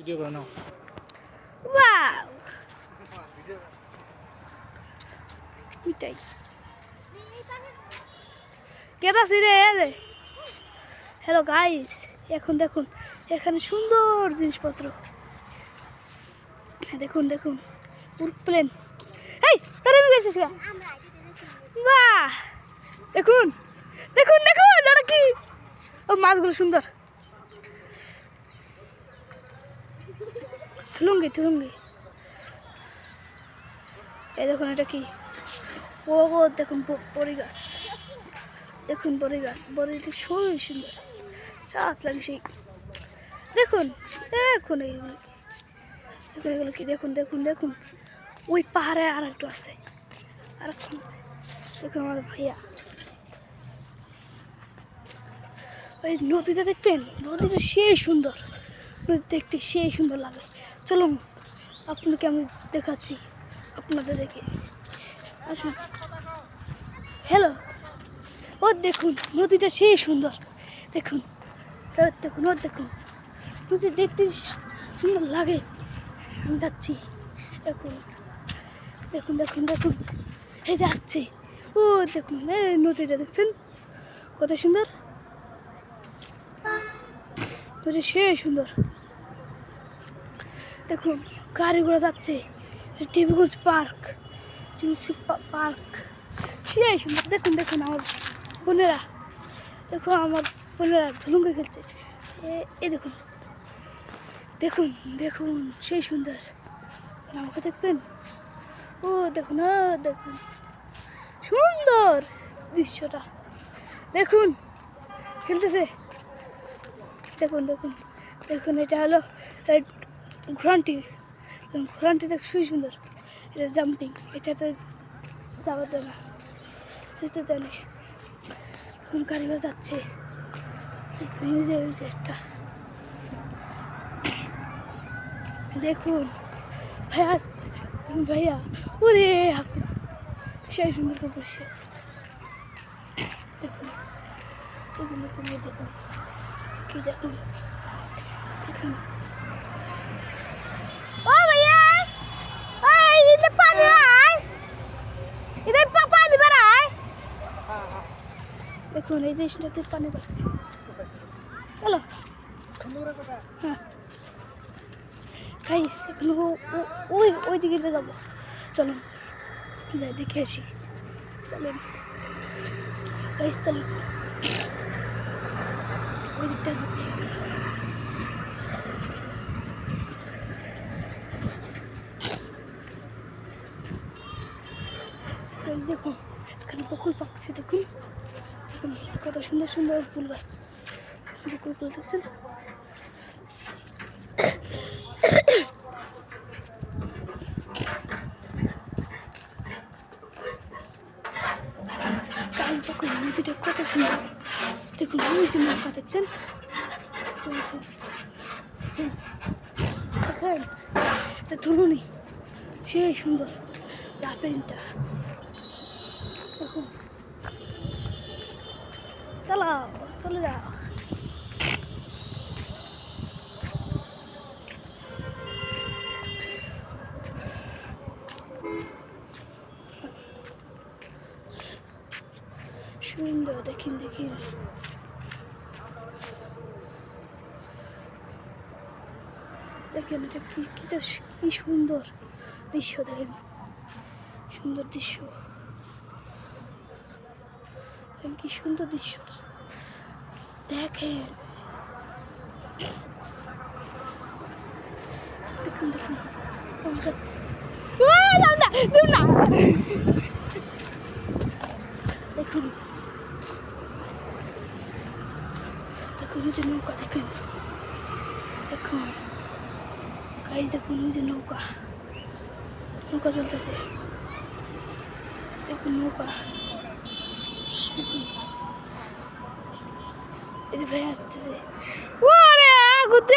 Video করে নাও। Wow মিটাই কেদা সিরে রে। হ্যালো গাইস, এখন দেখুন এখানে সুন্দর জিনিসপত্র। দেখুন দেখুন এরোপ্লেন। এই তোরা গেছিস গা? বাহ দেখুন দেখুন দেখুন এটা কি? ও মাছগুলো সুন্দর। থুলুঙ্গি থুলুঙ্গি। এই দেখুন এটা কি? ও দেখুন বড়ি গাছ, দেখুন বড়ি গাছ, বড়িটি খুবই সুন্দর, চাঁদ লাগে সেই। দেখুন দেখুন এইগুলো, দেখুন এগুলো কি? দেখুন দেখুন দেখুন ওই পাহাড়ে আর একটু আছে, আর একটা আছে। দেখুন আমাদের ভাইয়া ওই নদীটা দেখবেন, নদীটা সেই সুন্দর, নদী দেখতে সেই সুন্দর লাগে। চলুন আপনাকে আমি দেখাচ্ছি, আপনাদের দেখে আসুন। হ্যালো, ও দেখুন নদীটা সেই সুন্দর, দেখুন দেখুন ও দেখুন নদী দেখতে সুন্দর লাগে। আমি যাচ্ছি দেখুন দেখুন দেখুন দেখুন এই যাচ্ছে। ও দেখুন এই নদীটা দেখছেন কত সুন্দর, নদী সেই সুন্দর। দেখুন গাড়ি ঘোড়া যাচ্ছে, টিভিগঞ্জ পার্ক, পার্ক সেই সুন্দর। দেখুন দেখুন আমার বোনেরা, দেখুন আমার বোনেরা ধুলুঙ্গে খেলছে। এই দেখুন দেখুন দেখুন সেই সুন্দর। আমাকে দেখবেন, ও দেখুন ও দেখুন সুন্দর দৃশ্যটা, দেখুন খেলতেছে। দেখুন দেখুন দেখুন এটা হলো ঘোড়ানটি, ঘোড়ানটি দেখ খুবই সুন্দর। এটা জাম্পিং, এটাতে যাবার দেয় না, যেতে দেয় না। তখন গাড়িগুলো যাচ্ছে, একটা দেখুন ভাইয়া আসছে, দেখুন ভাইয়া ওরে সেই সুন্দর করে বসে আছে। দেখুন দেখুন দেখুন দেখুন কি দেখুন দেখুন। ও ভাইয়া ওই ইতে পানি আয়, ইতে পানি বেরায়। দেখুন এই জিনিসটাতে পানি বেরায়। চলো হ্যাঁ গাইস, এখন ওই ওই দিকে যাবো, চলুন যাই দেখে আসি। চলেন গাইস চলুন, ওই দিকটা যাচ্ছি। গাইস দেখুন এখানে বকুল পাকছে, দেখুন দেখুন কত সুন্দর সুন্দর ফুল গাছ, বকুল ফুল দেখছেন। দেখুন নদীটা কত সুন্দর, দেখুন ওই যে নৌকা দেখছেন, দেখেন এটা ধুলুনি সেই সুন্দর লাফেনটা। দেখুন চালাও চলে যাও। সুন্দর দেখেন দেখেন দেখেন এটা কি সুন্দর দৃশ্য, দেখেন সুন্দর দৃশ্য, দেখেন কি সুন্দর দৃশ্য দেখেন। দেখুন দেখুন দেখুন দেখুন ওই যে নৌকা, দেখুন দেখুন গাইস দেখুন ওই যে নৌকা, নৌকা চলতেছে, দেখুন নৌকা, দেখুন এই যে ভাই আসতেছে।